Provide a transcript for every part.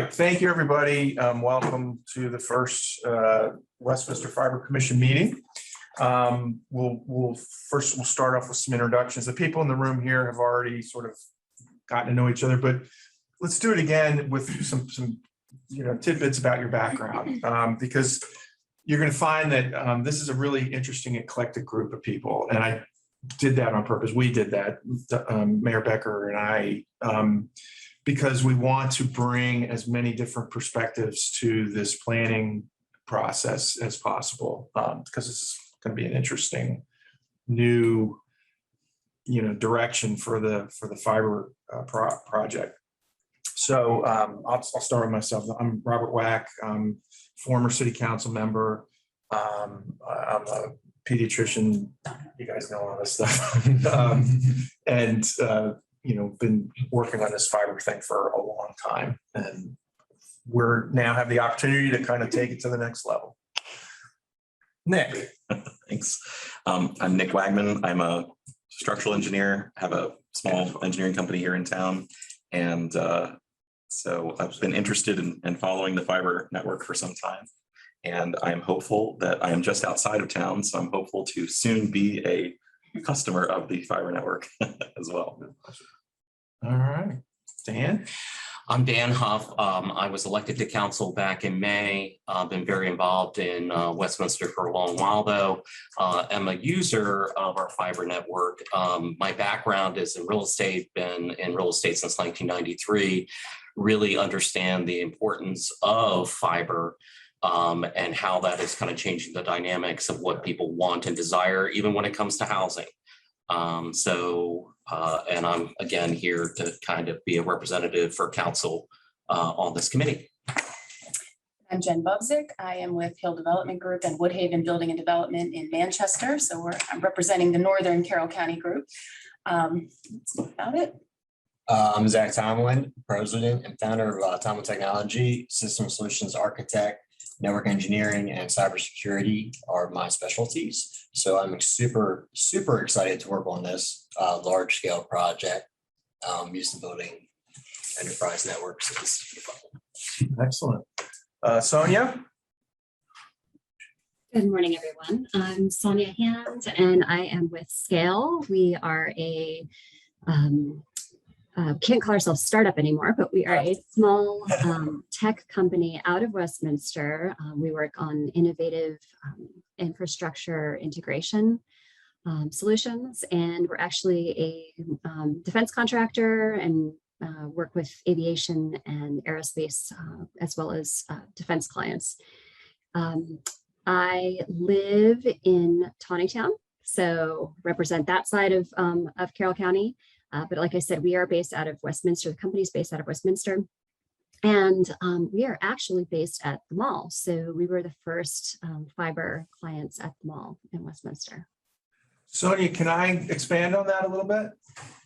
right, thank you, everybody. Welcome to the first Westminster Fiber Commission meeting. We'll start off with some introductions. The people in the room here have already sort of gotten to know each other, but let's do it again with some tidbits about your background, because you're going to find that this is a really interesting, eclectic group of people, and I did that on purpose. We did that, Mayor Becker and I, because we want to bring as many different perspectives to this planning process as possible, because it's going to be an interesting new, direction for the fiber project. So I'll start with myself. I'm Robert Wack. I'm former city council member. I'm a pediatrician. You guys know all this stuff, and been working on this fiber thing for a long time, and we're now have the opportunity to kind of take it to the next level. Nick. Thanks. I'm Nick Wagman. I'm a structural engineer, have a small engineering company here in town. And so I've been interested in following the fiber network for some time. And I'm hopeful that I am just outside of town. So I'm hopeful to soon be a customer of the fiber network as well. All right. Dan? I'm Dan Huff. I was elected to council back in May. I've been very involved in Westminster for a long while, though. I'm a user of our fiber network. My background is in real estate, been in real estate since 1993, really understand the importance of fiber and how that is kind of changing the dynamics of what people want and desire, even when it comes to housing. And I'm again here to kind of be a representative for council on this committee. I'm Jen Bubzik. I am with Hill Development Group and Woodhaven Building and Development in Manchester. So I'm representing the Northern Carroll County group. That's about it. I'm Zach Tomlin, president and founder of Tomlin Technology. System solutions architect, network engineering, and cybersecurity are my specialties. So I'm super excited to work on this large scale project used in building enterprise networks. Excellent. Sonia? Good morning, everyone. I'm Sonia Hand, and I am with Scale. We are a can't call ourselves startup anymore, but we are a small tech company out of Westminster. We work on innovative infrastructure integration solutions, and we're actually a defense contractor and work with aviation and aerospace as well as defense clients. I live in Tawnytown, so represent that side of Carroll County. But like I said, we are based out of Westminster. The company's based out of Westminster. And we are actually based at the mall. So we were the first fiber clients at the mall in Westminster. Sonia, can I expand on that a little bit?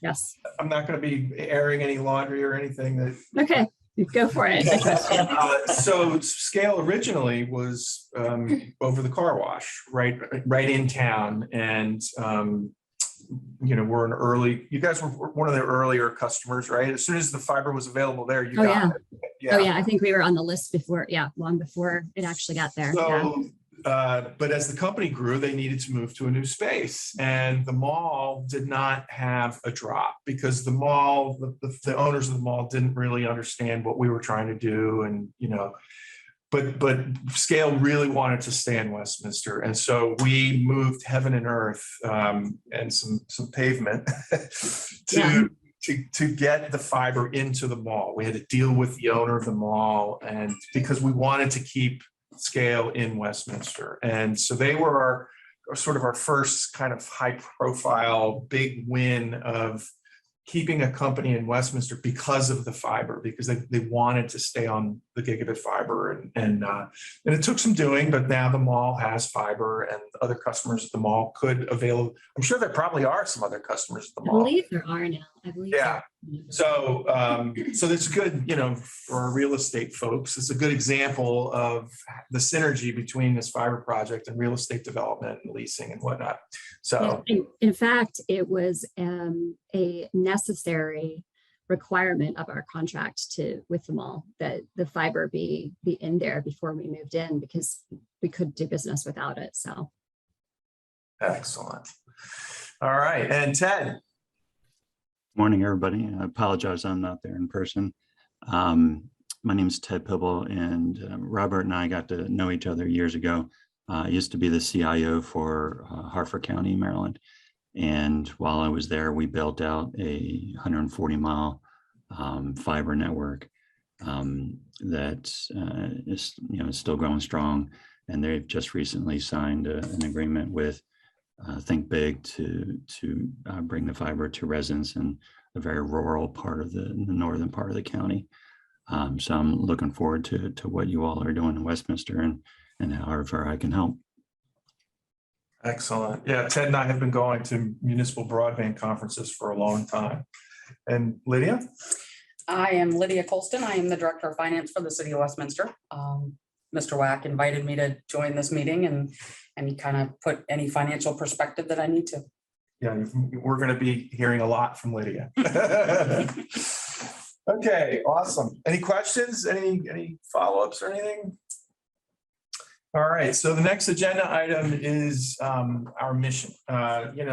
Yes. I'm not going to be airing any laundry or anything that. Okay, go for it. So Scale originally was over the car wash, right in town. And we're an early, you guys were one of the earlier customers, right? As soon as the fiber was available there, you got it. Yeah. Oh yeah, I think we were on the list before, long before it actually got there. So, but as the company grew, they needed to move to a new space, and the mall did not have a drop because the mall, the owners of the mall didn't really understand what we were trying to do, and But Scale really wanted to stay in Westminster, and so we moved heaven and earth and some pavement to get the fiber into the mall. We had to deal with the owner of the mall, and because we wanted to keep Scale in Westminster, and so they were our first kind of high-profile big win of keeping a company in Westminster because of the fiber, because they wanted to stay on the gigabit fiber, and it took some doing, but now the mall has fiber, and other customers at the mall could avail. I'm sure there probably are some other customers at the mall. I believe there are now. I believe. Yeah. So that's good, for our real estate folks. It's a good example of the synergy between this fiber project and real estate development and leasing and whatnot. So in fact, it was a necessary requirement of our contract with the mall that the fiber be in there before we moved in, because we could do business without it. So Excellent. All right, and Ted. Morning, everybody. I apologize I'm not there in person. My name is Ted Pibble, and Robert and I got to know each other years ago. I used to be the CIO for Hartford County, Maryland. And while I was there, we built out a 140-mile fiber network that is still growing strong. And they've just recently signed an agreement with Think Big to bring the fiber to residents in a very rural part of the northern part of the county. So I'm looking forward to what you all are doing in Westminster and however I can help. Excellent. Yeah, Ted and I have been going to municipal broadband conferences for a long time. And Lydia? I am Lydia Colston. I am the Director of Finance for the City of Westminster. Mr. Wack invited me to join this meeting and kind of put any financial perspective that I need to. Yeah, we're going to be hearing a lot from Lydia. Okay, awesome. Any questions? Any follow-ups or anything? All right, so the next agenda item is our mission.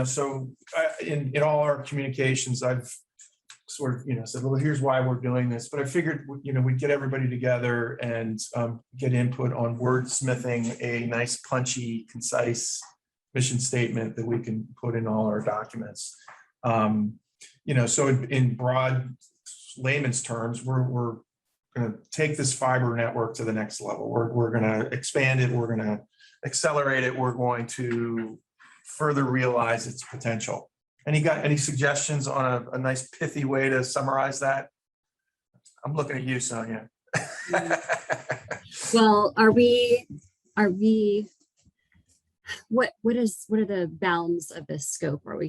So in all our communications, I've sort of, said, well, here's why we're doing this. But I figured, we'd get everybody together and get input on wordsmithing a nice, punchy, concise mission statement that we can put in all our documents. So in broad layman's terms, we're going to take this fiber network to the next level. We're going to expand it. We're going to accelerate it. We're going to further realize its potential. Any suggestions on a nice pithy way to summarize that? I'm looking at you, Sonia. well, what are the bounds of this scope? We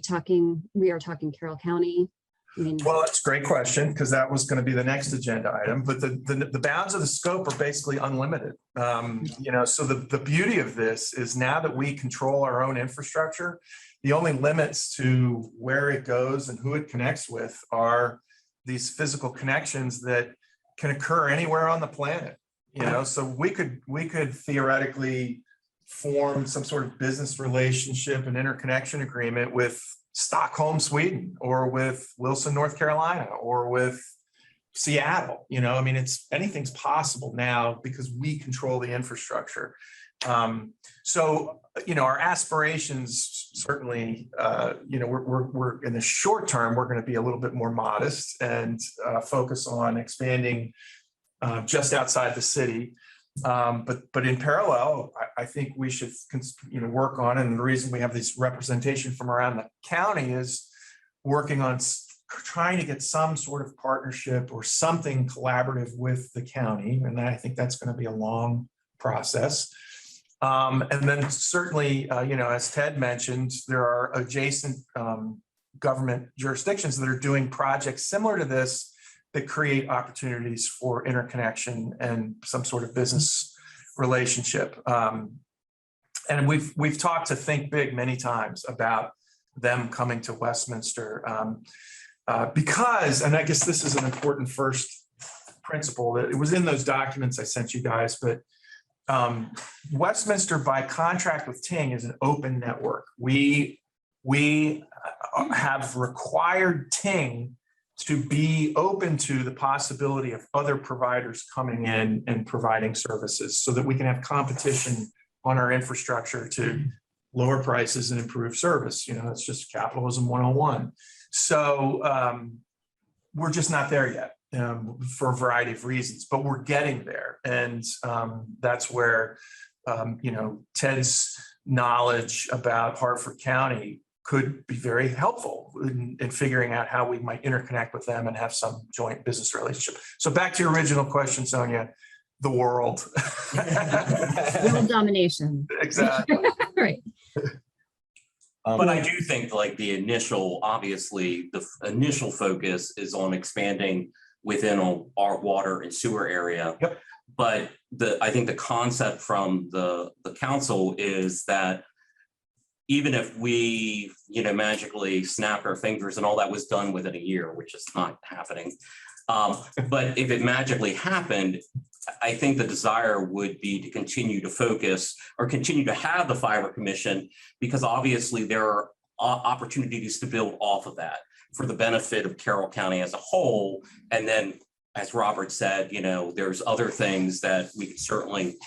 are talking Carroll County? Well, that's a great question, because that was going to be the next agenda item, but the bounds of the scope are basically unlimited. So the beauty of this is now that we control our own infrastructure, the only limits to where it goes and who it connects with are these physical connections that can occur anywhere on the planet. So we could theoretically form some sort of business relationship and interconnection agreement with Stockholm, Sweden, or with Wilson, North Carolina, or with Seattle. Anything's possible now because we control the infrastructure. Our aspirations certainly, we're in the short term, we're going to be a little bit more modest and focus on expanding just outside the city. But in parallel, I think we should, work on, and the reason we have this representation from around the county is working on trying to get some sort of partnership or something collaborative with the county. And I think that's going to be a long process. And then certainly, as Ted mentioned, there are adjacent government jurisdictions that are doing projects similar to this that create opportunities for interconnection and some sort of business relationship. And we've talked to Think Big many times about them coming to Westminster because, and I guess this is an important first principle, that it was in those documents I sent you guys, but Westminster, by contract with Ting, is an open network. We have required Ting to be open to the possibility of other providers coming in and providing services so that we can have competition on our infrastructure to lower prices and improve service. It's just capitalism 101. So we're just not there yet for a variety of reasons, but we're getting there. And that's where, Ted's knowledge about Hartford County could be very helpful in figuring out how we might interconnect with them and have some joint business relationship. So back to your original question, Sonia, the world. World domination. Exactly. Right. But I do think obviously the initial focus is on expanding within our water and sewer area. Yep. But I think the concept from the council is that even if we, magically snapped our fingers and all that was done within a year, which is not happening. But if it magically happened, I think the desire would be to continue to focus or continue to have the Fiber Commission, because obviously there are opportunities to build off of that for the benefit of Carroll County as a whole. And then, as Robert said, there's other things that we could certainly,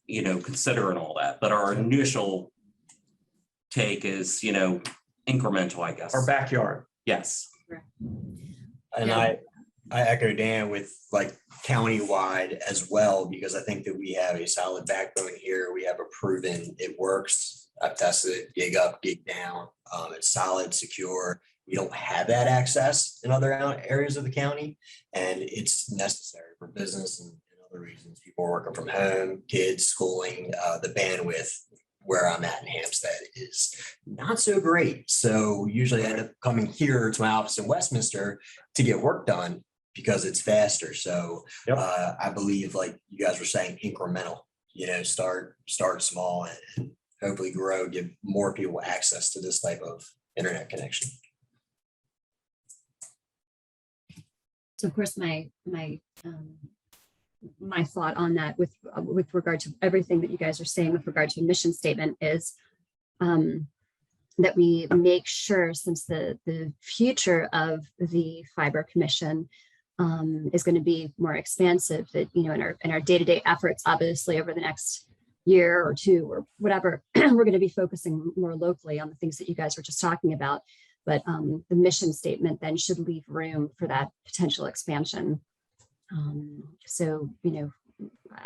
consider and all that. But our initial take is, incremental, I guess. Our backyard. Yes. And Yeah. I echo Dan with like countywide as well, because I think that we have a solid backbone here. We have a proven, it works. I've tested it, gig up, gig down. It's solid, secure. We don't have that access in other areas of the county, and it's necessary for business and other reasons. People are working from home, kids, schooling, the bandwidth where I'm at in Hampstead is not so great. So usually I end up coming here to my office in Westminster to get work done because it's faster. So Yep. I believe, like you guys were saying, incremental, start small and hopefully grow, give more people access to this type of internet connection. So of course, my thought on that with regard to everything that you guys are saying with regard to a mission statement is that we make sure, since the future of the Fiber Commission is going to be more expansive, that in our day-to-day efforts, obviously over the next year or two or whatever, we're going to be focusing more locally on the things that you guys were just talking about. But the mission statement then should leave room for that potential expansion. So,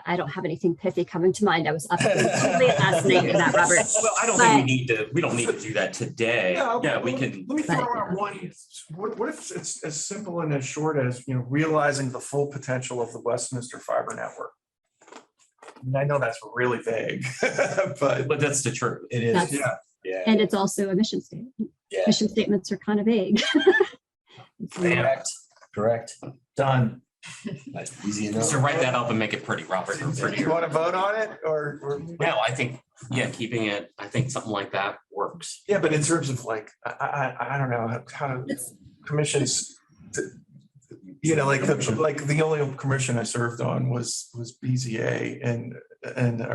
I don't have anything pithy coming to mind. I was up totally last night for that, Robert. Well, I don't think we don't need to do that today. Yeah, We can. Let me throw But- out one. What if it's as simple and as short as, realizing the full potential of the Westminster Fiber Network? I know that's really vague, but But that's the truth. It is. That's- yeah. Yeah. And it's also a mission statement. Yeah. Mission statements are kind of vague. Correct. Done. That's easy enough. So write that up and make it pretty, Robert. or Do pretty. you want to vote on it or? No, I think, keeping it, I think something like that works. Yeah, but in terms of like, I don't know how to commissions. Like the only commission I served on was BZA and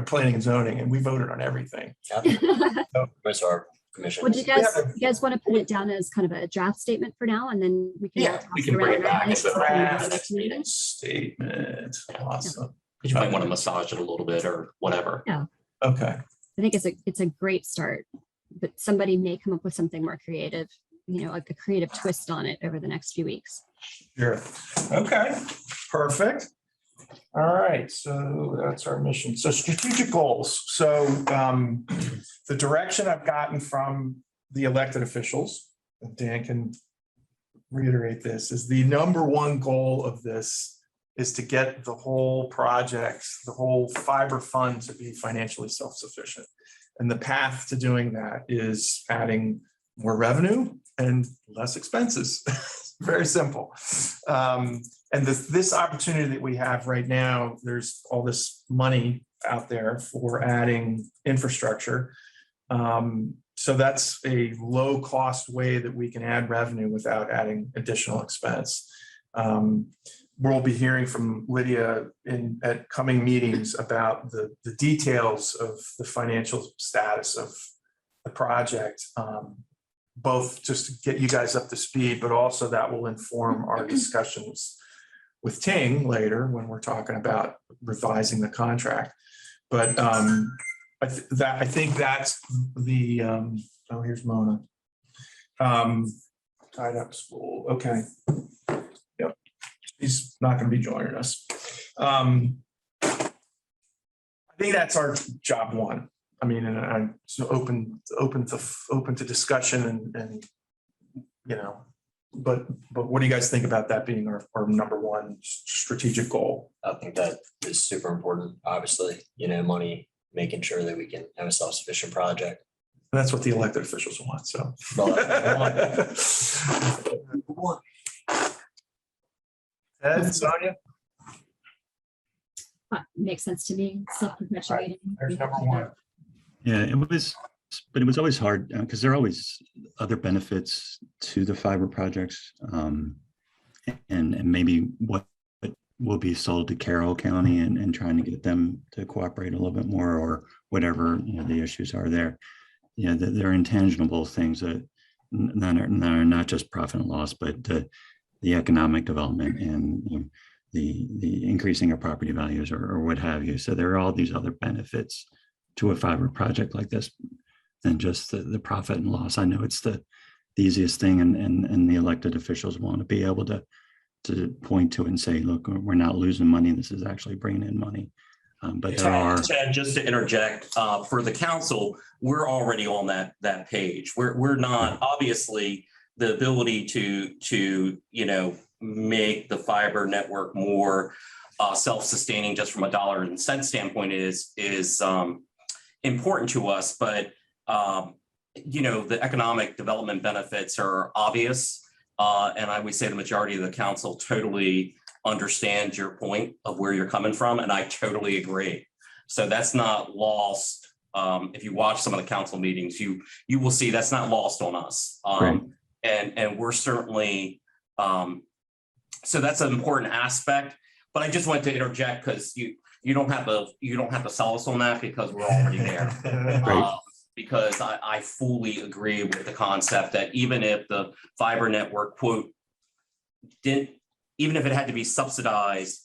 planning and zoning, and we voted on everything. Where's our commission? Well, do you guys want to put it down as kind of a draft statement for now, and then we can. all Yeah, toss we can bring around it back and as a then draft next meeting? Statement, awesome. Because you might want to massage it a little bit or whatever. Okay, I think it's a great start, but somebody may come up with something more creative, like a creative twist on it over the next few weeks. sure. Okay, perfect. All right, so that's our mission. So strategic goals. So the direction I've gotten from the elected officials, and Dan can reiterate this, is the number one goal of this is to get the whole project, the whole fiber fund to be financially self-sufficient. And the path to doing that is adding more revenue and less expenses. Very simple. And this opportunity that we have right now, there's all this money out there for adding infrastructure. So that's a low cost way that we can add revenue without adding additional expense. We'll be hearing from Lydia at coming meetings about the details of the financial status of the project, both just to get you guys up to speed, but also that will inform our discussions with Ting later when we're talking about revising the contract. But I think that's the, oh, here's Mona. Tied up school, okay. Yep, he's not gonna be joining us. I think that's our job one. I mean, and I'm so open to discussion and but what do you guys think about that being our number one strategic goal? I think that is super important. Obviously, money, making sure that we can have a self-sufficient project. And that's what the elected officials want, so. Ed, Sonia? Makes sense to me, self-perpetuating. There's number one. Yeah, it was but it was always hard because there are always other benefits to the fiber projects. And maybe what will be sold to Carroll County and trying to get them to cooperate a little bit more, or whatever, the issues are there. There are intangible things that are not just profit and loss, but the economic development and the increasing of property values or what have you. So there are all these other benefits to a fiber project like this than just the profit and loss. I know it's the easiest thing, and the elected officials want to be able to point to it and say, look, we're not losing money. This is actually bringing in money. But there are. Chad, just to interject, for the council, we're already on that page. We're not, obviously, the ability to make the fiber network more self-sustaining just from a dollar and cent standpoint is important to us. But the economic development benefits are obvious. And I would say the majority of the council totally understands your point of where you're coming from, and I totally agree. So that's not lost. If you watch some of the council meetings, you will see that's not lost on us. And we're certainly so that's an important aspect. But I just wanted to interject because you don't have to sell us on that because we're already there. Because I fully agree with the concept that even if the fiber network, quote, even if it had to be subsidized,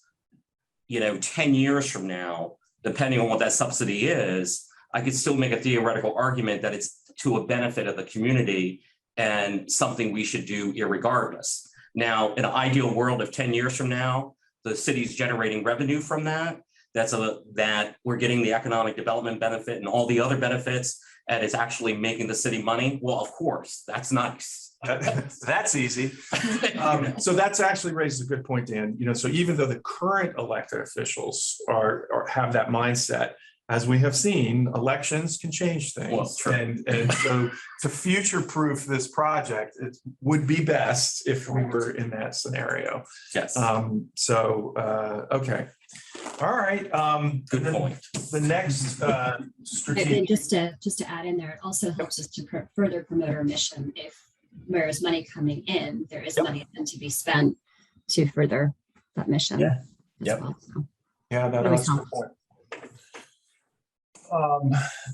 10 years from now, depending on what that subsidy is, I could still make a theoretical argument that it's to a benefit of the community and something we should do irregardless. Now, in an ideal world of 10 years from now, the city's generating revenue from that, that we're getting the economic development benefit and all the other benefits, and it's actually making the city money. Well, of course, that's nice. That's easy. So that's actually raises a good point, Dan. So even though the current elected officials have that mindset, as we have seen, elections can change things. Well, true. And so to future-proof this project, it would be best if we were in that scenario. Yes. Okay. All right. Good point. The next And strategic. just to add in there, it also helps us to further promote our mission. If whereas money coming in, there is money then to be spent to further that mission. Yeah. as Yep. well. So, Yeah, Really that's a good point.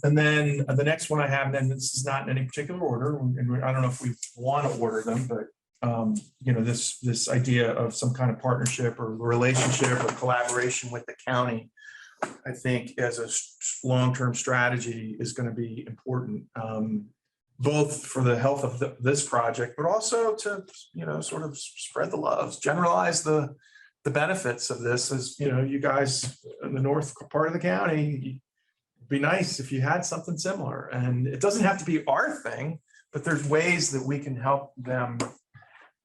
And then the next one I have, then this is not in any particular order, and I don't know if we want to order them, but this idea of some kind of partnership or relationship or collaboration with the county, I think as a long-term strategy is going to be important, both for the health of this project, but also to, sort of spread the love, generalize the benefits of this. As you guys in the north part of the county, it'd be nice if you had something similar, and it doesn't have to be our thing, but there's ways that we can help them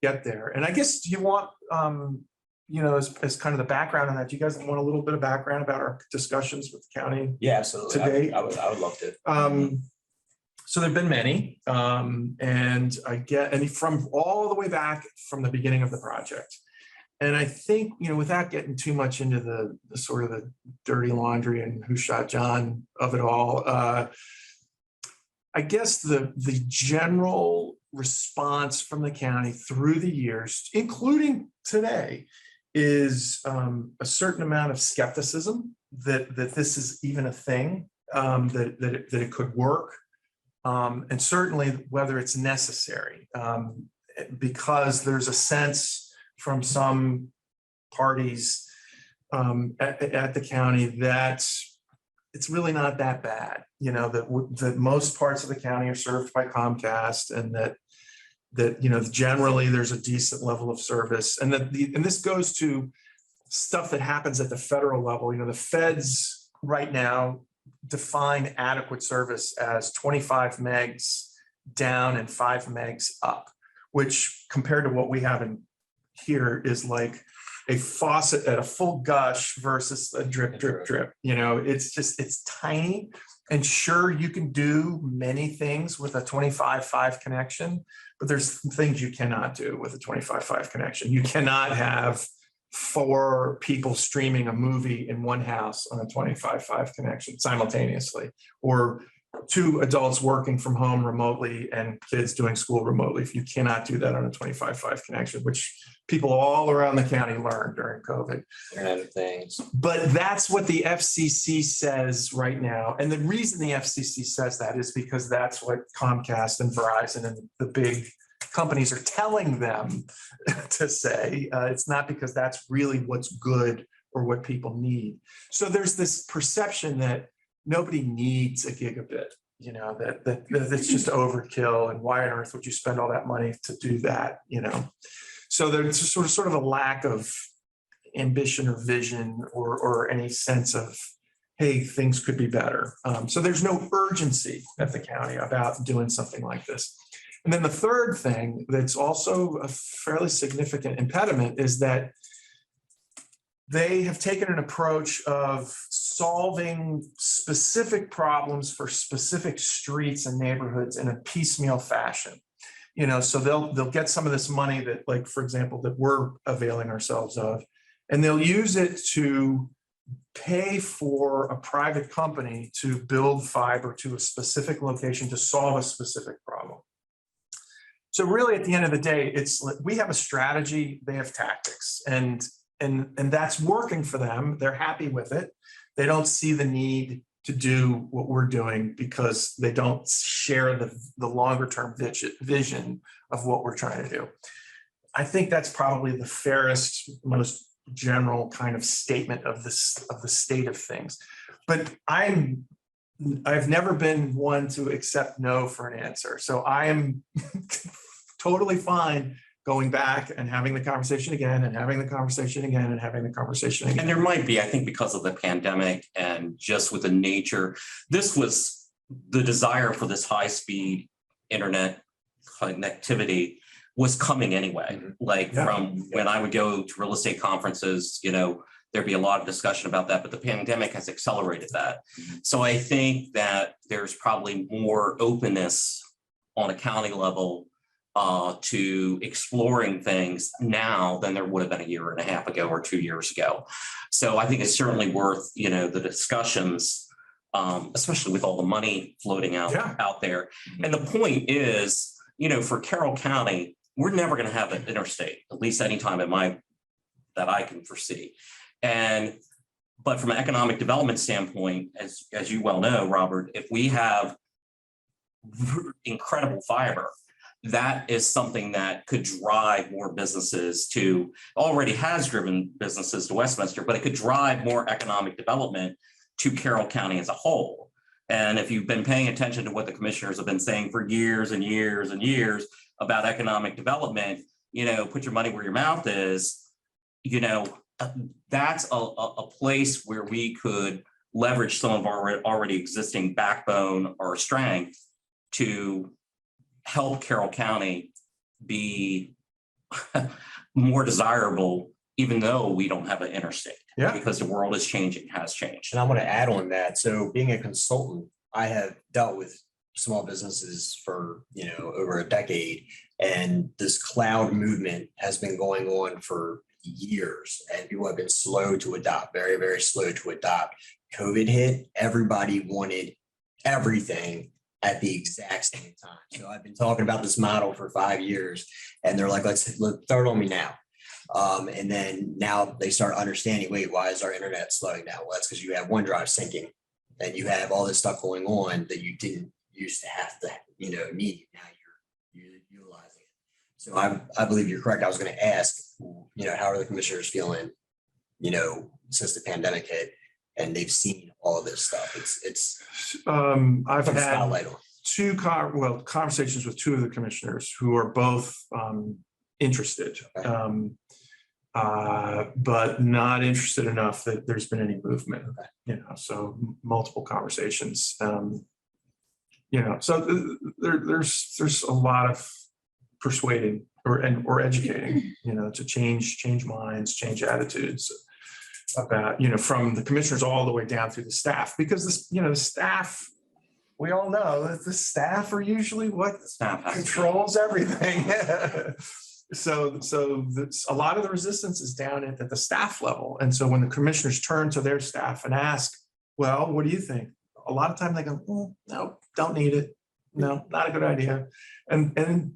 get there. And I guess, do you want, as kind of the background on that, do you guys want a little bit of background about our discussions with the county? Yeah, absolutely. Today. I would love to. So there've been many, and from all the way back from the beginning of the project. And I think, without getting too much into the sort of the dirty laundry and who shot John of it all, I guess the general response from the county through the years, including today, is a certain amount of skepticism that this is even a thing, that it could work. And certainly whether it's necessary, because there's a sense from some parties at the county that it's really not that bad, that most parts of the county are served by Comcast, and that generally there's a decent level of service, and and this goes to stuff that happens at the federal level. The feds right now define adequate service as 25 megs down and 5 megs up, which compared to what we have in here is like a faucet at a full gush versus a drip, drip, drip. It's tiny. And sure, you can do many things with a 25.5 connection, but there's things you cannot do with a 25.5 connection. You cannot have 4 people streaming a movie in one house on a 25.5 connection simultaneously, or two adults working from home remotely and kids doing school remotely. If you cannot do that on a 25/5 connection, which people all around the county learned during COVID. Internet of Things. But that's what the FCC says right now. And the reason the FCC says that is because that's what Comcast and Verizon and the big companies are telling them to say. It's not because that's really what's good or what people need. So there's this perception that nobody needs a gigabit, that it's just overkill. And why on earth would you spend all that money to do that, So there's sort of a lack of ambition or vision or any sense of, hey, things could be better. So there's no urgency at the county about doing something like this. And then the third thing that's also a fairly significant impediment is that they have taken an approach of solving specific problems for specific streets and neighborhoods in a piecemeal fashion. So they'll get some of this money that, like, for example, that we're availing ourselves of, and they'll use it to pay for a private company to build fiber to a specific location to solve a specific problem. So really, at the end of the day, it's like we have a strategy, they have tactics, and that's working for them. They're happy with it. They don't see the need to do what we're doing because they don't share the longer term vision of what we're trying to do. I think that's probably the fairest, most general kind of statement of the state of things. But I've never been one to accept no for an answer. So I am totally fine going back and having the conversation again and having the conversation again and having the conversation again. And there might be, I think, because of the pandemic and just with the nature, this was the desire for this high-speed internet connectivity was coming anyway. Like from when I would go to real estate conferences, there'd be a lot of discussion about that, but the pandemic has accelerated that. So I think that there's probably more openness on a county level to exploring things now than there would have been a year and a half ago or 2 years ago. So I think it's certainly worth, the discussions, especially with all the money floating out there. And the point is, for Carroll County, we're never going to have an interstate, at least anytime that I can foresee. But from an economic development standpoint, as you well know, Robert, if we have incredible fiber, that is something that could drive more businesses already has driven businesses to Westminster, but it could drive more economic development to Carroll County as a whole. And if you've been paying attention to what the commissioners have been saying for years and years and years about economic development, put your money where your mouth is, that's a place where we could leverage some of our already existing backbone or strength to help Carroll County be more desirable, even though we don't have an interstate. Because the world is changing, has changed. And I want to add on that. So being a consultant, I have dealt with small businesses for, over a decade. And this cloud movement has been going on for years and people have been slow to adopt, very, very slow to adopt. COVID hit, everybody wanted everything at the exact same time. So I've been talking about this model for 5 years and they're like, let's throw it on me now. And then now they start understanding, wait, why is our internet slowing down? Well, that's because you have OneDrive syncing and you have all this stuff going on that you didn't used to have to, need. Now you're utilizing it. So I believe you're correct. I was going to ask, how are the commissioners feeling, since the pandemic hit and they've seen all this stuff? I've put a had spotlight on. conversations with two of the commissioners who are both interested, but not interested enough that there's been any movement. So multiple conversations. So there's a lot of persuading or educating, to change minds, change attitudes about, from the commissioners all the way down through the staff, because the staff, we all know that the staff are usually what controls everything. So a lot of the resistance is down at the staff level. And so when the commissioners turn to their staff and ask, well, what do you think? a lot of time they go, no, don't need it. No, not a good idea. And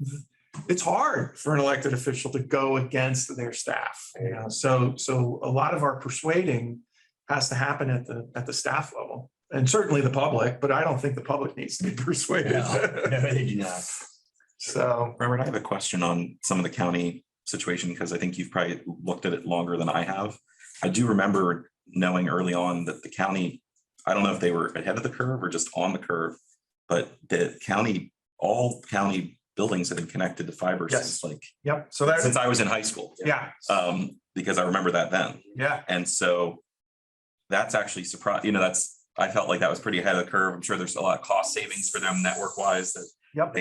it's hard for an elected official to go against their staff. So a lot of our persuading has to happen at the staff level, and certainly the public, but I don't think the public needs to be persuaded. No, they do not. So, Robert, I have a question on some of the county situation, because I think you've probably looked at it longer than I have. I do remember knowing early on that the county, I don't know if they were ahead of the curve or just on the curve, but the county, all county buildings have been connected to fiber Yes. since yep, so that's, since I was in high school. yeah, Because I remember that then. yeah, And so that's actually surprised, I felt like that was pretty ahead of the curve. I'm sure there's a lot of cost savings for them network wise, that yep,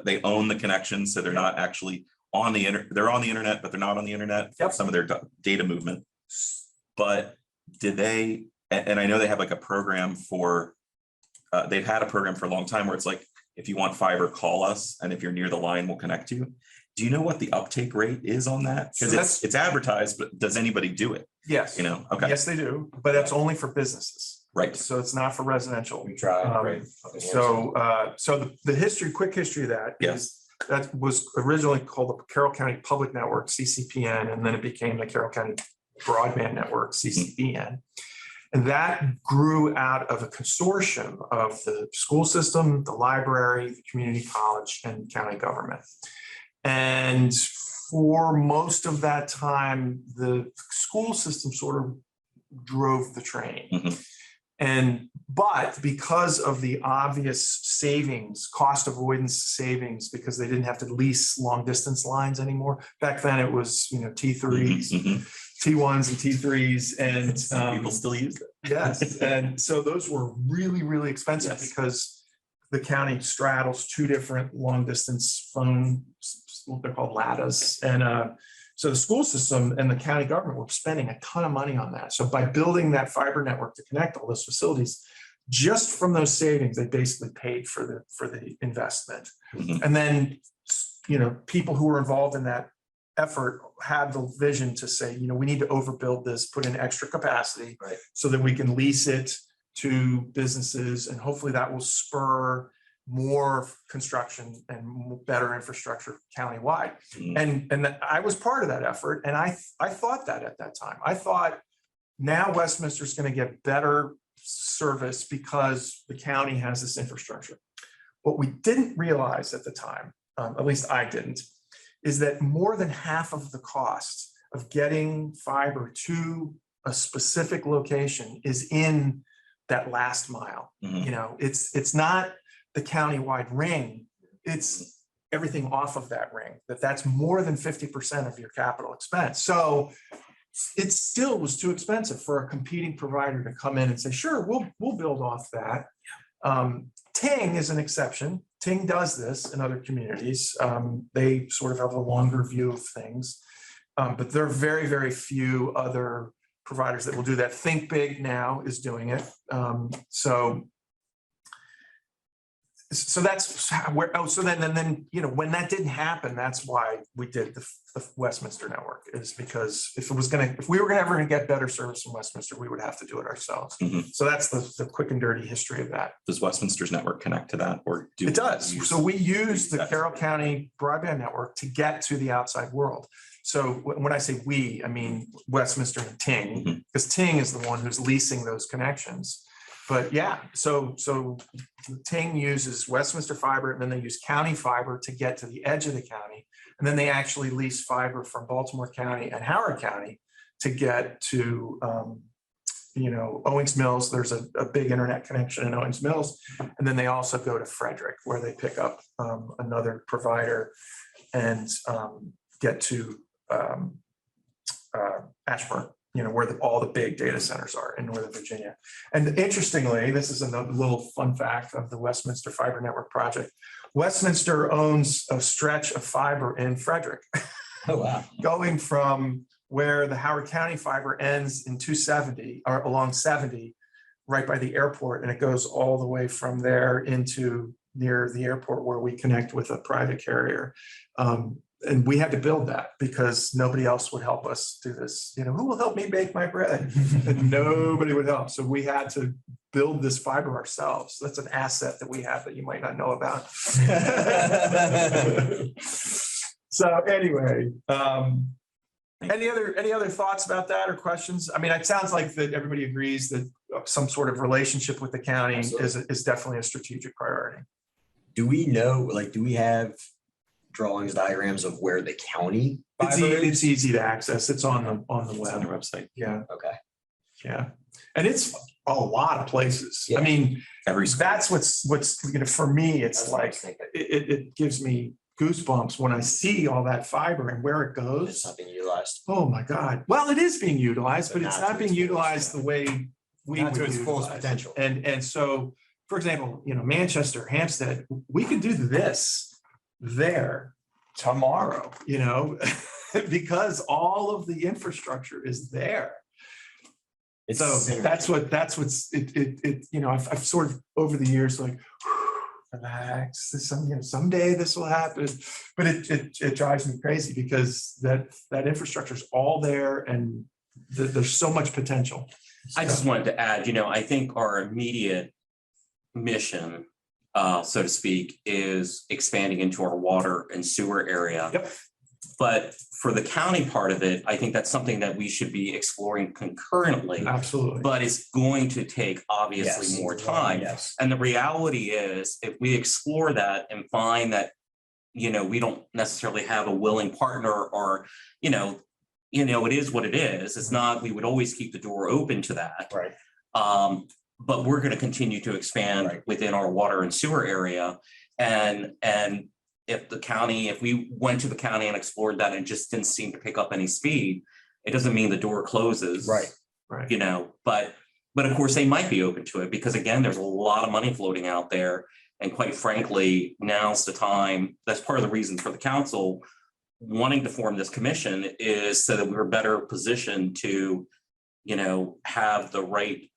they own the connection. So they're not actually on the they're on the internet, but they're not on the internet for Yep. some of their data movement. But did they, and I know they have like a program for, they've had a program for a long time where it's like, if you want fiber, call us. And if you're near the line, we'll connect you. Do you know what the uptake rate is on that? So Because it's advertised, but does anybody do it? yes. Okay, Yes, they do, but that's only for businesses. right. So it's not for residential. We try. Um, So the history, quick history of that is, that was originally called the Carroll County Public Network, CCPN, and then it became the Carroll County Broadband Network, CCBN. And that grew out of a consortium of the school system, the library, the community college, and county government. And for most of that time, the school system sort of drove the train. But because of the obvious savings, cost avoidance savings, because they didn't have to lease long distance lines anymore. Back then it was, T3s, T1s and T3s, and People still use it. yes. And so those were really, really expensive Yes. because the county straddles two different long distance phone, they're called LATAs. And so the school system and the county government were spending a ton of money on that. So by building that fiber network to connect all those facilities, just from those savings, they basically paid for the investment. Mhm. And then, people who were involved in that effort had the vision to say, we need to overbuild this, put in extra capacity Right. so that we can lease it to businesses, and hopefully that will spur more construction and better infrastructure countywide. Mhm. And I was part of that effort, and I thought that at that time. I thought now Westminster's going to get better service because the county has this infrastructure. What we didn't realize at the time, at least I didn't, is that more than half of the cost of getting fiber to a specific location is in that last mile. Mhm. It's not the countywide ring, it's everything off of that ring, that's more than 50% of your capital expense. So it still was too expensive for a competing provider to come in and say, sure, we'll build off that. Ting is an exception. Ting does this in other communities. They sort of have a longer view of things. But there are very, very few other providers that will do that. Think Big now is doing it. So that's where, so then when that didn't happen, that's why we did the Westminster network, is because if we were ever gonna get better service from Westminster, we would have to do it ourselves. Mhm. So that's the quick and dirty history of that. Does Westminster's network connect to that, or do? It does. So we use the That's- Carroll County broadband network to get to the outside world. So when I say we, I mean Westminster and Ting, Mhm. because Ting is the one who's leasing those connections. But yeah, so Ting uses Westminster fiber, and then they use county fiber to get to the edge of the county. And then they actually lease fiber from Baltimore County and Howard County to get to, Owings Mills. There's a big internet connection in Owings Mills. And then they also go to Frederick, where they pick up another provider and get to Ashburn, where all the big data centers are in Northern Virginia. And interestingly, this is another little fun fact of the Westminster Fiber Network project. Westminster owns a stretch of fiber in Frederick, Oh, wow. going from where the Howard County fiber ends in 270 or along 70, right by the airport. And it goes all the way from there into near the airport, where we connect with a private carrier. And we had to build that because nobody else would help us do this. Who will help me bake my bread? And nobody would help. So we had to build this fiber ourselves. That's an asset that we have that you might not know about. So anyway, any other thoughts about that or questions? I mean, it sounds like that everybody agrees that some sort of relationship with the county is definitely a strategic priority. Do we know, like, do we have drawings, diagrams of where the county? It's fiber easy, is? it's easy to access. It's on the It's on their web. website. Yeah, Okay. yeah. And it's a lot of places. I Yeah. mean, Every school. that's what's, for me, it's That's what I like, was thinking. it gives me goosebumps when I see all that fiber and where it It's goes. not being utilized. Oh, my God. Well, it is being utilized, but But it's not not to being its fullest, utilized yeah. the way we Not to would its fullest utilize it. potential. And so, for example, Manchester, Hampstead, we could do this there tomorrow, because all of the infrastructure is there. It's So synergy. that's what's I've sort of over the years like relax. Someday this will happen, but it drives me crazy because that infrastructure is all there and there's so much potential. I just wanted to add, I think our immediate mission, so to speak, is expanding into our water and sewer area. Yep. But for the county part of it, I think that's something that we should be exploring concurrently, Absolutely. but it's going to take obviously Yes. more time. Yes. And the reality is, if we explore that and find that, we don't necessarily have a willing partner or, it is what it is. It's not, we would always keep the door open to that. Right. But we're going to continue to expand Right. within our water and sewer area. And if we went to the county and explored that and just didn't seem to pick up any speed, it doesn't mean the door closes. Right. Right. But of course they might be open to it because again, there's a lot of money floating out there. And quite frankly, now's the time. That's part of the reason for the council wanting to form this commission is so that we're better positioned to, have the right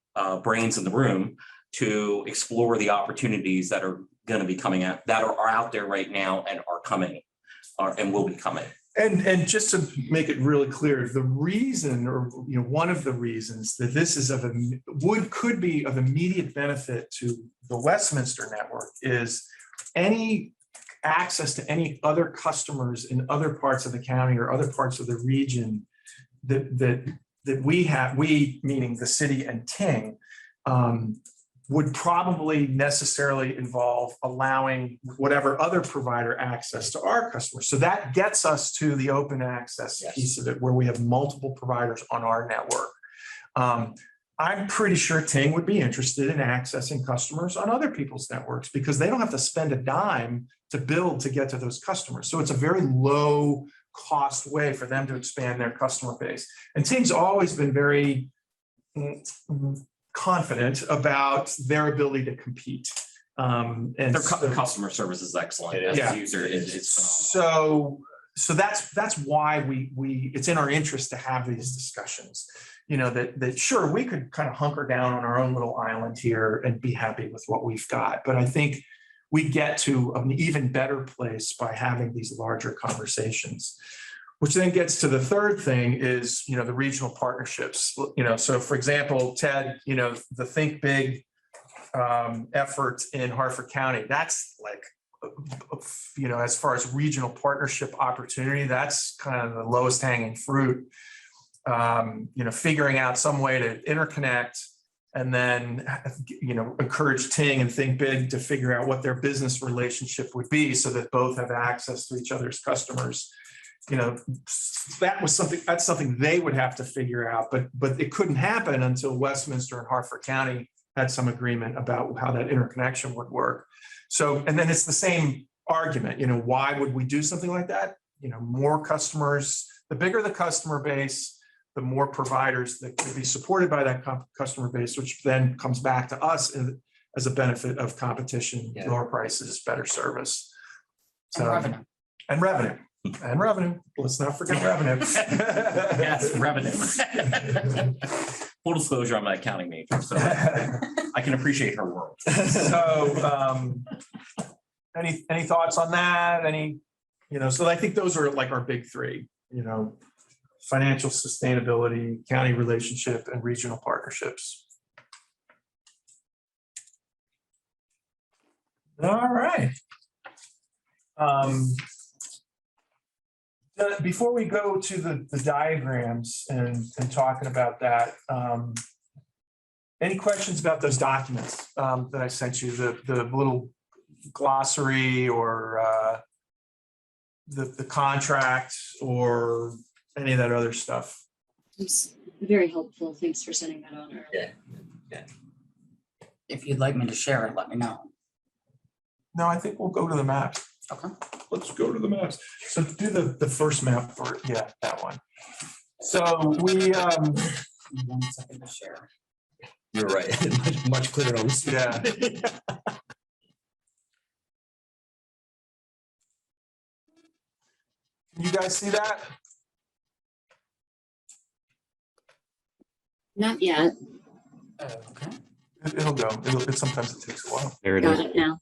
brains in the room to explore the opportunities that are going to be coming out, that are out there right now and are coming, and will be coming. And just to make it really clear, the reason, or one of the reasons that this is could be of immediate benefit to the Westminster network is any access to any other customers in other parts of the county or other parts of the region that we have, we meaning the city and Ting, would probably necessarily involve allowing whatever other provider access to our customers. So that gets us to the open access Yes. piece of it, where we have multiple providers on our network. I'm pretty sure Ting would be interested in accessing customers on other people's networks because they don't have to spend a dime to build to get to those customers. So it's a very low cost way for them to expand their customer base. And Ting's always been very confident about their ability to compete. And Their so- customer service is excellent. It As is. a user, it's phenomenal. so that's why we it's in our interest to have these discussions. That sure, we could kind of hunker down on our own little island here and be happy with what we've got. But I think we get to an even better place by having these larger conversations. Which then gets to the third thing is, the regional partnerships. So for example, Ted, the Think Big effort in Harford County, that's like, as far as regional partnership opportunity, that's kind of the lowest hanging fruit. Figuring out some way to interconnect and then, encourage Ting and Think Big to figure out what their business relationship would be so that both have access to each other's customers. That's something they would have to figure out, but it couldn't happen until Westminster and Harford County had some agreement about how that interconnection would work. So, and then it's the same argument, why would we do something like that? More customers, the bigger the customer base, the more providers that could be supported by that customer base, which then comes back to us as a benefit of competition, Yeah. lower prices, better service. And revenue. And revenue. And revenue. Let's not forget revenue. Yes, revenue. Full disclosure, I'm an accounting major, so I can appreciate her world. So, any thoughts on that? So I think those are like our big three, financial sustainability, county relationship, and regional partnerships. All right. Before we go to the diagrams and talking about that, any questions about those documents that I sent you, the little glossary or the contract or any of that other stuff? It's very helpful. Thanks for sending that on earlier. If you'd like me to share it, let me know. No, I think we'll go to the map. Okay. Let's go to the maps. So do the first map for, yeah, that one. So we, 1 second to share. You're right. Much clearer on this. yeah. Can you guys see that? Not yet. Okay. It'll go. Sometimes it takes a while. There it Got is. it now.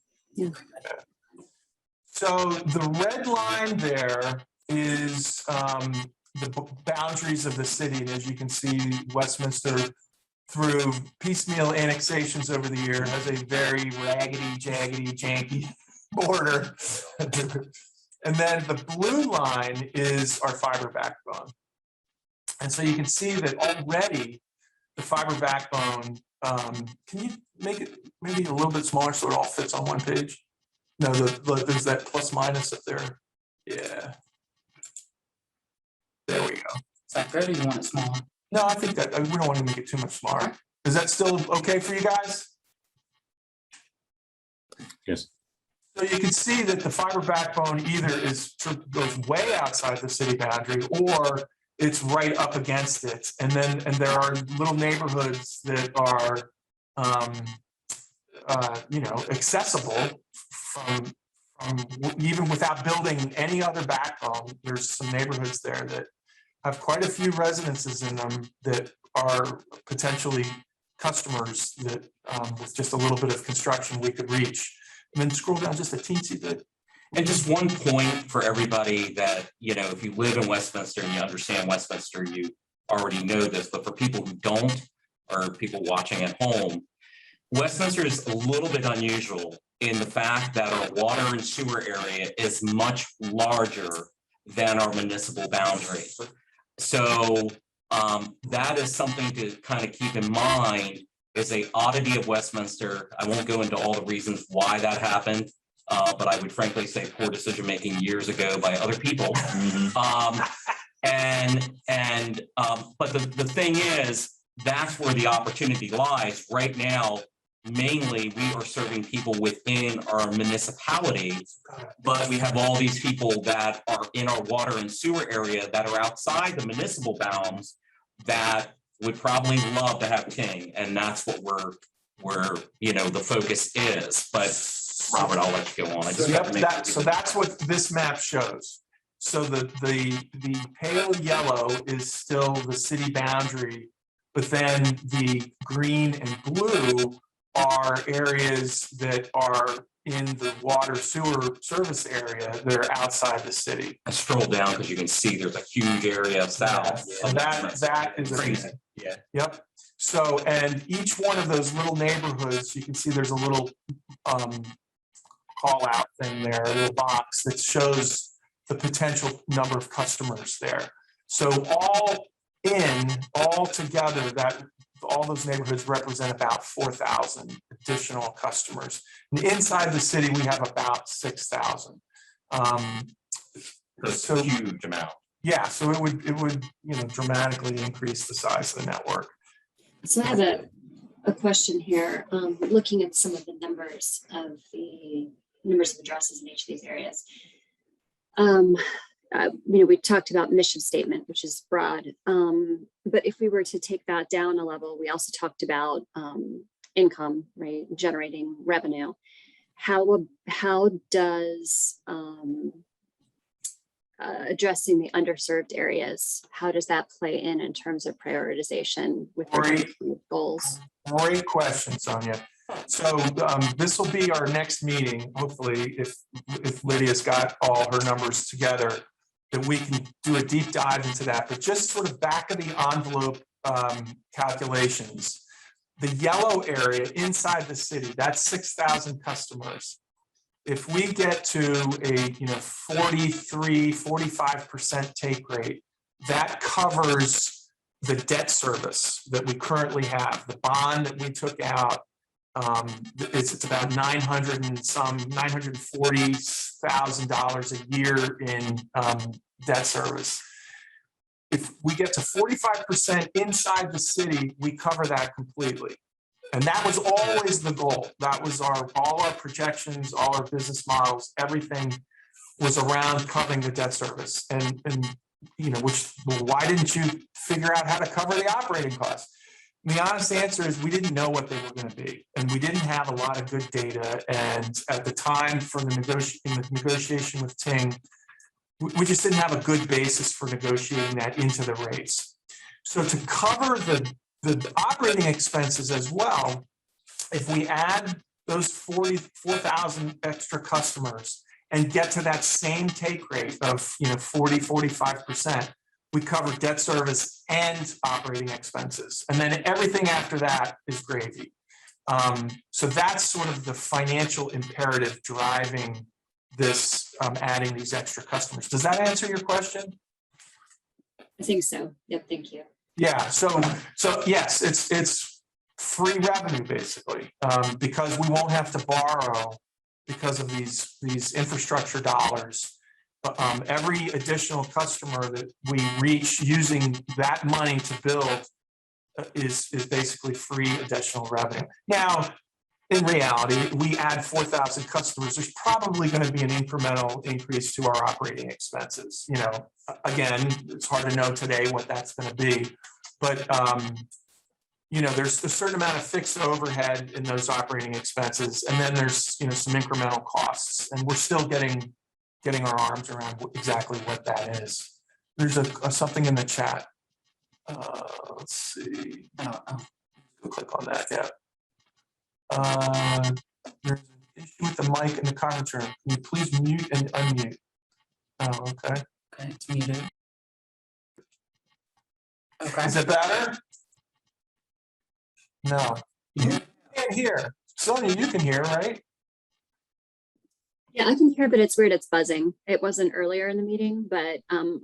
So the red line there is the boundaries of the city. And as you can see, Westminster, through piecemeal annexations over the year, has a very raggedy, jaggedy, janky border. And then the blue line is our fiber backbone. And so you can see that already the fiber backbone, can you make it maybe a little bit smaller so it all fits on one page? No, there's that plus minus up there. Yeah. There we go. Is that good or you want it smaller? No, I think that we don't want to make it too much smaller. Is that still okay for you guys? Yes. So you can see that the fiber backbone either goes way outside the city boundary or it's right up against it. And there are little neighborhoods that are, accessible from even without building any other backbone. There's some neighborhoods there that have quite a few residences in them that are potentially customers that with just a little bit of construction we could reach. And then scroll down just a teensy bit. And just one point for everybody that, if you live in Westminster and you understand Westminster, you already know this, but for people who don't, or people watching at home, Westminster is a little bit unusual in the fact that our water and sewer area is much larger than our municipal boundary. So that is something to kind of keep in mind, is a oddity of Westminster. I won't go into all the reasons why that happened, but I would frankly say poor decision-making years ago by other people. But the thing is, that's where the opportunity lies. Right now, mainly, we are serving people within our municipality, but we have all these people that are in our water and sewer area that are outside the municipal bounds that would probably love to have Ting, and that's what the focus is. But Robert, I'll let you go on. So that's what this map shows. So the pale yellow is still the city boundary, but then the green and blue are areas that are in the water sewer service area that are outside the city. I scroll down because you can see there's a huge area south. So that is crazy. Yeah. Yep. So, and each one of those little neighborhoods, you can see there's a little call out thing there, a little box that shows the potential number of customers there. So all together, that all those neighborhoods represent about 4,000 additional customers. And inside the city, we have about 6,000. That's a huge amount. Yeah, so it would dramatically increase the size of the network. So I have a question here, looking at some of the numbers of addresses in each of these areas. We talked about mission statement, which is broad, but if we were to take that down a level, we also talked about income, right, generating revenue. How does addressing the underserved areas, how does that play in terms of prioritization with goals? Great question, Sonia. So this will be our next meeting, hopefully, if Lydia's got all her numbers together, that we can do a deep dive into that. But just sort of back of the envelope calculations, the yellow area inside the city, that's 6,000 customers. if we get to a, 43, 45% take rate, that covers the debt service that we currently have, the bond that we took out. It's about $940,000 a year in debt service. If we get to 45% inside the city, we cover that completely. And that was always the goal. That was all our projections, all our business models, everything was around covering the debt service. And why didn't you figure out how to cover the operating costs? And the honest answer is we didn't know what they were going to be, and we didn't have a lot of good data. And at the time for the negotiation with Ting, we just didn't have a good basis for negotiating that into the rates. So to cover the operating expenses as well, if we add those 44,000 extra customers and get to that same take rate of 40-45%, we cover debt service and operating expenses, and then everything after that is gravy. So that's sort of the financial imperative driving this, adding these extra customers. Does that answer your question? I think so. Yep, thank you. Yeah, so yes, it's free revenue basically, because we won't have to borrow because of these infrastructure dollars. Every additional customer that we reach using that money to build is basically free additional revenue. Now, in reality, we add 4,000 customers, there's probably going to be an incremental increase to our operating expenses. Again, it's hard to know today what that's going to be, but there's a certain amount of fixed overhead in those operating expenses, and then there's some incremental costs, and we're still getting our arms around exactly what that is. There's something in the chat. Let's see. Go click on that. Yeah. There's an issue with the mic in the conference room. Can you please mute and unmute? Oh, okay. Okay, it's muted. Okay. Is it better? No. You can't hear. Sonia, you can hear, right? Yeah, I can hear, but it's weird. It's buzzing. It wasn't earlier in the meeting, but I'm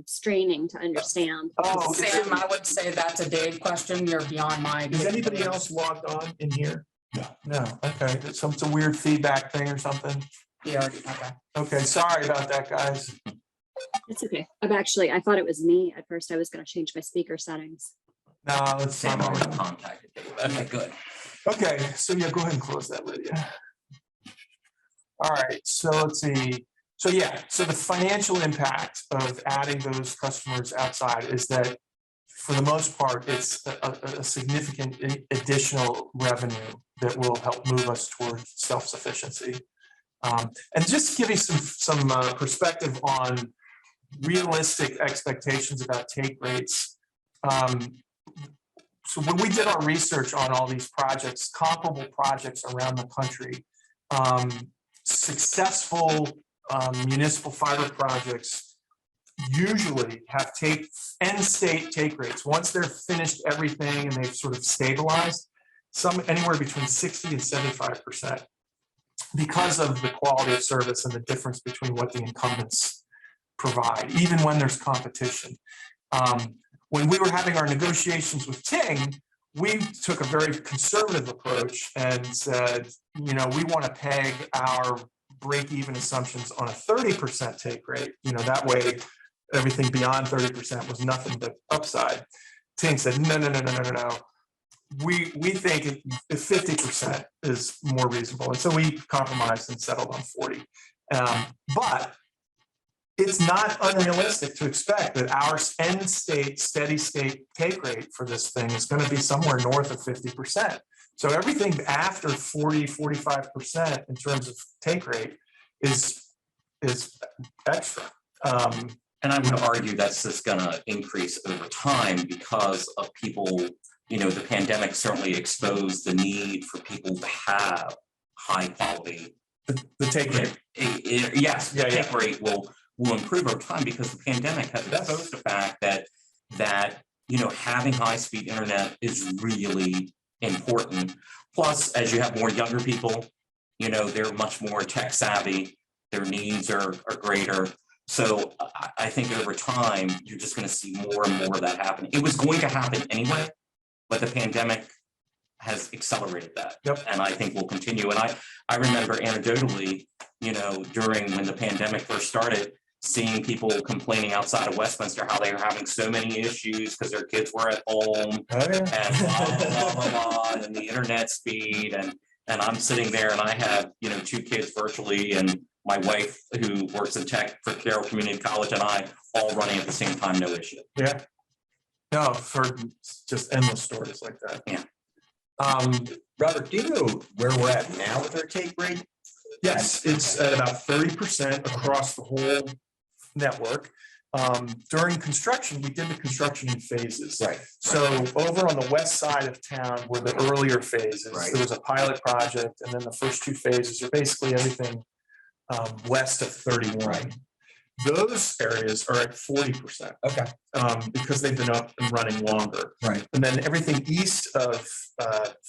straining to understand. Oh, Sam, I would say that's a Dave question. You're beyond my. is anybody else logged on in here? No. No. Okay. It's a weird feedback thing or something. Yeah, okay. Okay. Sorry about that, guys. It's okay. I thought it was me at first. I was going to change my speaker settings. No, it's Sam not. already contacted Dave. Okay, good. Okay. So yeah, go ahead and close that, Lydia. All right, so let's see. So the financial impact of adding those customers outside is that for the most part, it's a significant additional revenue that will help move us towards self-sufficiency. And just give you some perspective on realistic expectations about take rates. So when we did our research on all these projects, comparable projects around the country, successful municipal fiber projects usually have end state take rates. Once they're finished everything and they've sort of stabilized, anywhere between 60 and 75%, because of the quality of service and the difference between what the incumbents provide, even when there's competition. When we were having our negotiations with Ting, we took a very conservative approach and said, we want to peg our break-even assumptions on a 30% take rate. That way everything beyond 30% was nothing but upside. Ting said, no. We think 50% is more reasonable. And so we compromised and settled on 40. But it's not unrealistic to expect that our end state, steady state take rate for this thing is going to be somewhere north of 50%. So everything after 40-45% in terms of take rate is extra. And I would argue that's just gonna increase over time because of people, the pandemic certainly exposed the need for people to have high quality. The take rate. Yes, the take rate will improve over time because the pandemic has exposed the fact that having high-speed internet is really important. Plus, as you have more younger people, they're much more tech savvy, their needs are greater. So I think over time, you're just gonna see more and more of that happening. It was going to happen anyway, but the pandemic has accelerated that. Yep. And I think will continue. And I remember anecdotally, during when the pandemic first started, seeing people complaining outside of Westminster how they were having so many issues because their kids were at home Oh, yeah. and blah, blah, blah, blah, and the internet speed and I'm sitting there and I have, 2 kids virtually and my wife who works in tech for Carroll Community College and I all running at the same time, no issue. Yeah. No, I've heard just endless stories like that. Yeah. Robert, do you know where we're at now with our take rate? Yes, it's at about 30% across the whole network. During construction, we did the construction in phases. Right. So over on the west side of town were the earlier phases. Right. There was a pilot project, and then the first 2 phases are basically everything west of 31. Right. Those areas are at 40%. Okay. Because they've been up and running longer. Right. And then everything east of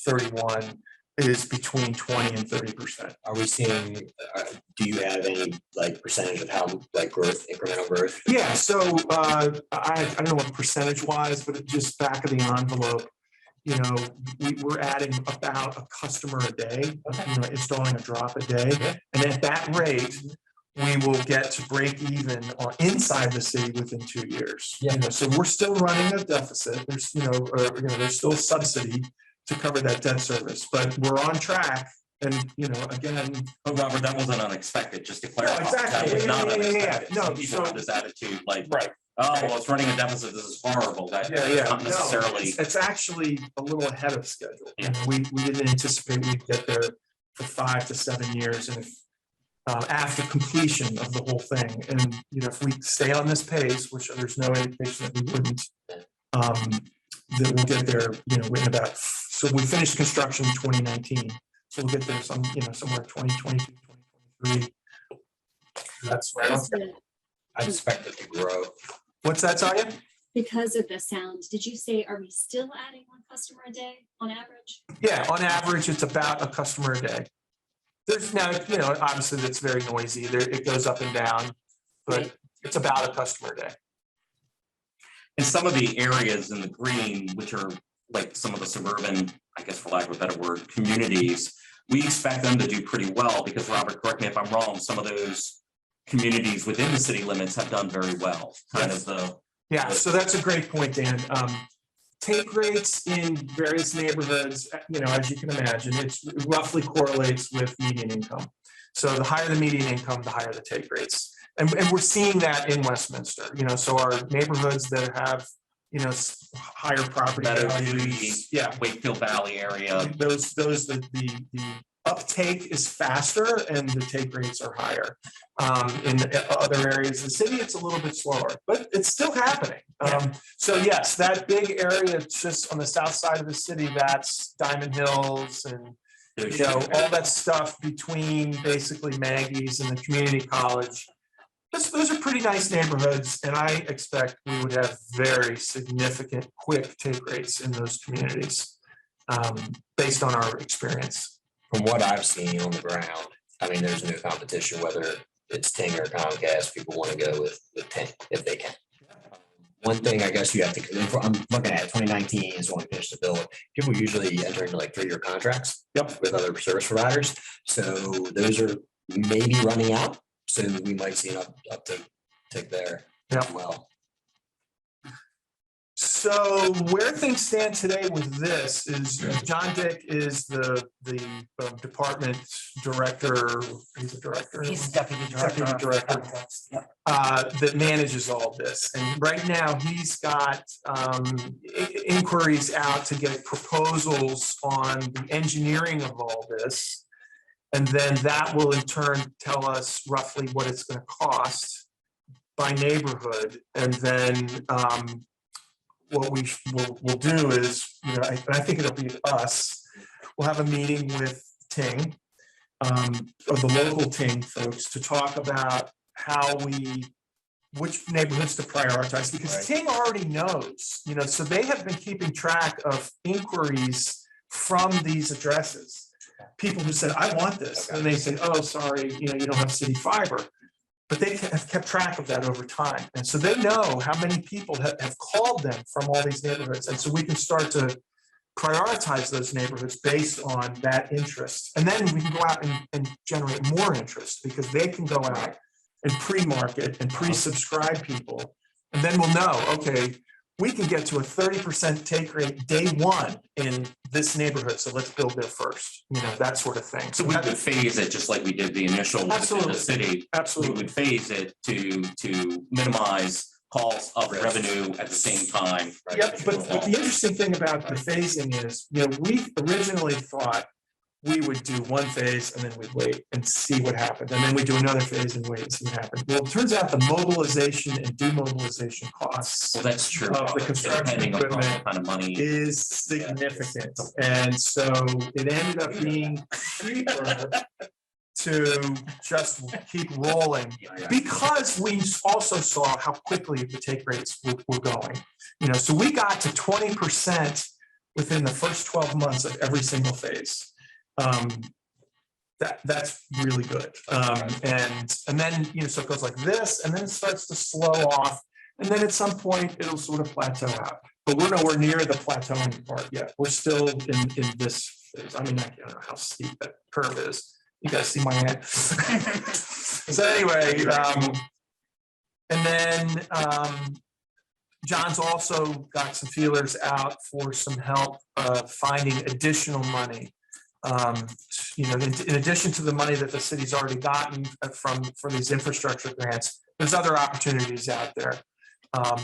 31 is between 20 and 30%. Are we seeing, do you have any percentage of how growth, incremental growth? Yeah, so I don't know what percentage wise, but just back of the envelope, we're adding about a customer a day, installing a drop a day. Yeah. And at that rate, we will get to break even on inside the city within 2 years. Yeah. So we're still running a deficit. There's, there's still subsidy to cover that debt service, but we're on track. And, again. But Robert, that wasn't unexpected, just to clarify. exactly. That was not Yeah. unexpected. No, Some people so- have this attitude like, Right. oh, well, it's running a deficit, this is horrible. That's not No, necessarily. it's actually a little ahead of schedule. Yeah. We didn't anticipate we'd get there for 5 to 7 years, and if, after completion of the whole thing, and if we stay on this pace, which there's no indication that we wouldn't, that we'll get there, in about. So we finished construction in 2019, so we'll get there somewhere 2022, 2023. That's right. Because the- I expect it to grow. What's that, Tanya? Because of the sound, did you say, are we still adding 1 customer a day on average? Yeah, on average, it's about a customer a day. There's now, obviously that's very noisy. It goes up and down, but it's about a customer a day. In some of the areas in the green, which are like some of the suburban, I guess for lack of a better word, communities, we expect them to do pretty well because, Robert, correct me if I'm wrong, some of those communities within the city limits have done very well. Yeah, so that's a great point, Dan. Take rates in various neighborhoods, as you can imagine, it roughly correlates with median income. So the higher the median income, the higher the take rates. And we're seeing that in Westminster, so our neighborhoods that have, higher property values. Yeah, Wakefield Valley area. the uptake is faster and the take rates are higher. In other areas of the city, it's a little bit slower, but it's still happening. So yes, that big area just on the south side of the city, that's Diamond Hills and all that stuff between basically Maggie's and the community college. Those are pretty nice neighborhoods, and I expect we would have very significant, quick take rates in those communities, based on our experience. From what I've seen on the ground, there's no competition, whether it's Ting or Comcast, people want to go with Ting if they can. One thing I guess you have to, I'm looking at 2019 is when we finished the bill. People usually enter into 3-year contracts. Yep. With other service providers. So those are maybe running out. So we might see an uptick there as well. So where things stand today with this is John Dick is the department director. He's a director. He's deputy director. Deputy director. Yep. That manages all this. And right now he's got inquiries out to get proposals on the engineering of all this. And then that will in turn tell us roughly what it's going to cost by neighborhood. And then what we'll do is, I think it'll be us. We'll have a meeting with Ting, or the local Ting folks, to talk about which neighborhoods to prioritize, because Right. Ting already knows, so they have been keeping track of inquiries from these addresses. people who said, I want this, and they say, oh, sorry, you don't have city fiber. But they have kept track of that over time. And so they know how many people have called them from all these neighborhoods. And so we can start to prioritize those neighborhoods based on that interest. And then we can go out and generate more interest because they can go out and pre-market and pre-subscribe people. And then we'll know, okay, we can get to a 30% take rate day one in this neighborhood. So let's build there first, that sort of thing. So we would phase it just like we did the initial within Absolutely. the city. We Absolutely. would phase it to minimize calls of revenue at the same time. Yep, but the interesting thing about the phasing is, we originally thought we would do one phase and then we'd wait and see what happened. And then we do another phase and wait and see what happened. Well, it turns out the mobilization and demobilization costs Well, that's true. of the construction Depending on equipment what kind of money. is significant. And so it ended up being cheaper to just keep rolling because we also saw how quickly the take rates were going. So we got to 20% within the first 12 months of every single phase. That's really good. And then, so it goes like this, and then it starts to slow off. And then at some point, it'll sort of plateau out. But we're nowhere near the plateauing part yet. We're still in this phase. I mean, I don't know how steep that curve is. You guys see my hand. So anyway, and then John's also got some feelers out for some help finding additional money. In addition to the money that the city's already gotten from these infrastructure grants, there's other opportunities out there.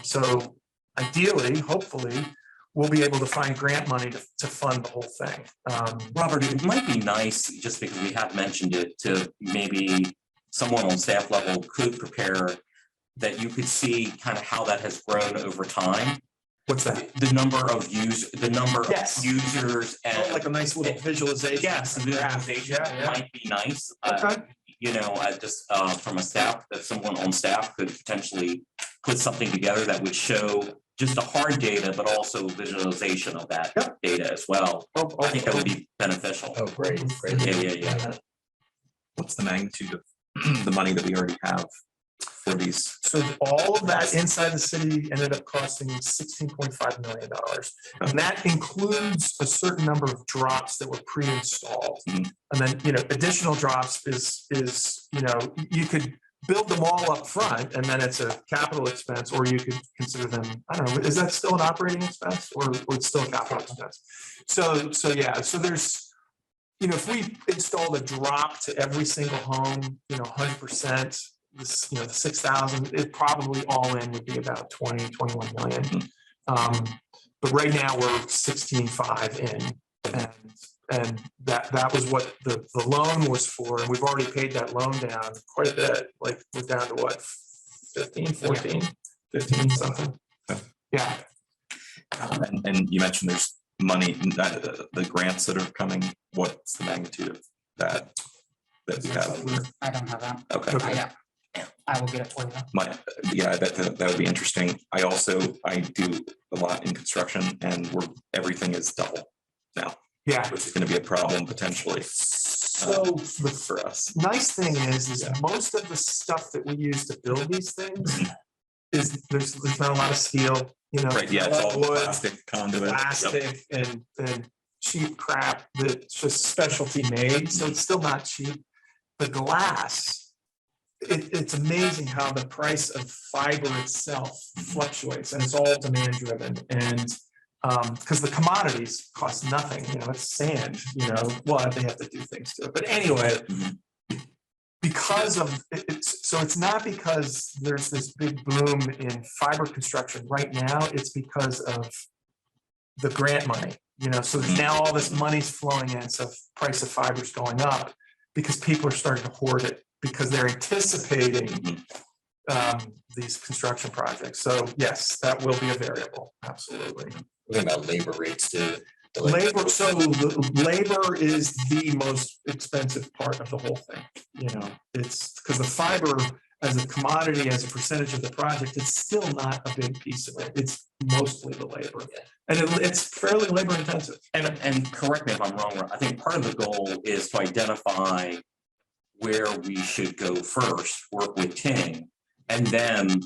So ideally, hopefully, we'll be able to find grant money to fund the whole thing. Robert, it might be nice, just because we have mentioned it, to maybe someone on staff level could prepare that you could see kind of how that has grown over time. What's that? The number of users Yes. and. Like a nice little visualization. Yes, the visualization Yeah. might be nice. Okay. Just from a staff, that someone on staff could potentially put something together that would show just the hard data, but also visualization of that Yep. data as well. I think that would be beneficial. Oh, great. Yeah. What's the magnitude of the money that we already have for these? So all of that inside the city ended up costing $16.5 million. And that includes a certain number of drops that were pre-installed. Mhm. And then, additional drops is, you could build them all up front and then it's a capital expense, or you could consider them, I don't know, is that still an operating expense or it's still a capital expense? So there's, if we installed a drop to every single home, 100%, this, the 6,000, it probably all in would be about 21 million. But right now we're 16.5 in, and that was what the loan was for, and we've already paid that loan down quite a bit. Like we're down to what, 15, 14, 15 something. Yeah. And you mentioned there's money, the grants that are coming. What's the magnitude of that we have? I don't have that. Okay. Yeah, I will get it for you. I bet that would be interesting. I do a lot in construction, and everything is double now, Yeah. which is going to be a problem potentially So the for us. nice thing is most of the stuff that we use to build these things is there's not a lot of steel, Right, yeah, it's all wood, plastic conduit. Yep. plastic and cheap crap that's just specialty made, so it's still not cheap. The glass, it's amazing how the price of fiber itself fluctuates, and it's all demand driven. And because the commodities cost nothing, it's sand, well, they have to do things to it. But anyway, because of so it's not because there's this big boom in fiber construction right now, it's because of the grant money, so now all this money's flowing in, so price of fiber is going up because people are starting to hoard it because they're anticipating these construction projects. So yes, that will be a variable, absolutely. What about labor rates too? Labor is the most expensive part of the whole thing. It's because the fiber as a commodity, as a percentage of the project, it's still not a big piece of it. It's mostly the labor. And it's fairly labor intensive. And correct me if I'm wrong, I think part of the goal is to identify where we should go first, work with Ting. And then,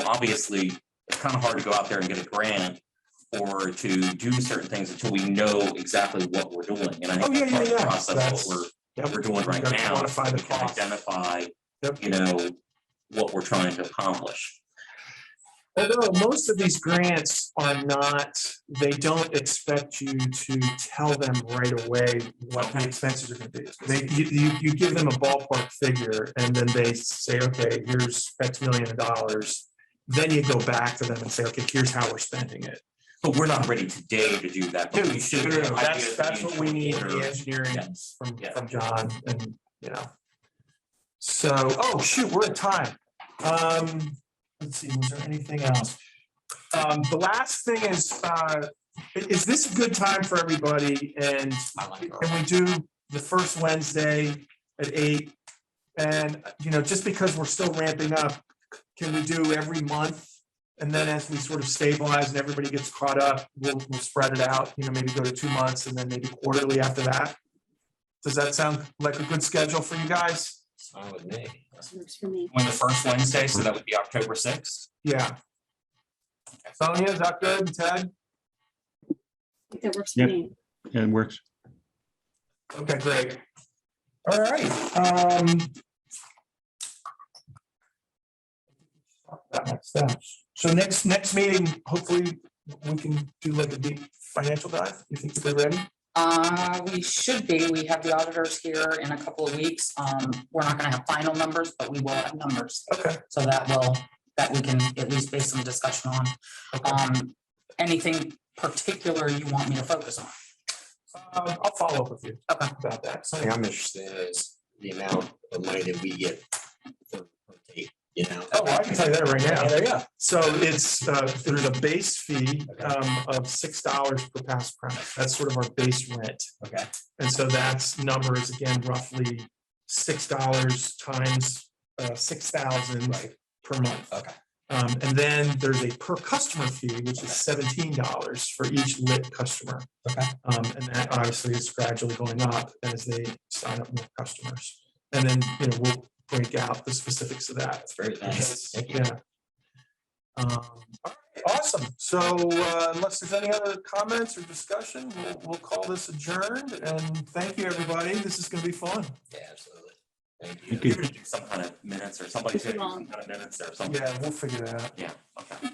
obviously, it's kind of hard to go out there and get a grant or to do certain things until we know exactly what we're doing. And I think that's part of the process, what we're doing right Gotta now. quantify so the we can cost. identify, Yep. what we're trying to accomplish. Although most of these grants are not, they don't expect you to tell them right away what the expenses are gonna be. You give them a ballpark figure and then they say, okay, here's X million of dollars. Then you go back to them and say, okay, here's how we're spending it. But we're not ready today to do that. But we should. No, Ideas that's being what we need, considered. the engineering Yes. from John and, So, oh, shoot, we're at time. Let's see, was there anything else? The last thing is this a good time for everybody? And I like it. can we do the first Wednesday at 8? And, just because we're still ramping up, can we do every month? And then as we sort of stabilize and everybody gets caught up, we'll spread it out, maybe go to 2 months and then maybe quarterly after that. Does that sound like a good schedule for you guys? Fine with me. Works for me. When the first Wednesday, so that would be October 6th. Yeah. Sonia, is that good? Ted? I think that works for Yep. me. Yeah, it works. Okay, great. All right. So next meeting, hopefully we can do like a deep financial dive. You think they're ready? We should be. We have the auditors here in a couple of weeks. We're not gonna have final numbers, but we will have numbers. Okay. So that we can at least base some discussion on. Anything particular you want me to focus on? I'll follow up with you Okay. about that. Something I'm interested in is the amount of money that we get per tape, Oh, I can tell you that right now. There you go. So it's, there's a base fee of $6 per pass premise. That's sort of our base rent. Okay. And so that's number is again roughly $6 times 6,000 per month. Okay. And then there's a per customer fee, which is $17 for each lit customer. Okay. And that obviously is gradually going up as they sign up more customers. And then, we'll break out the specifics of that. That's very nice. Thank you. Yeah. All right, awesome. So unless there's any other comments or discussion, we'll call this adjourned. And thank you, everybody. This is going to be fun. Yeah, absolutely. Thank you. Thank you. You're gonna do some kind of minutes or somebody's gonna do some kind of minutes or something. Yeah, we'll figure that out. Yeah, okay.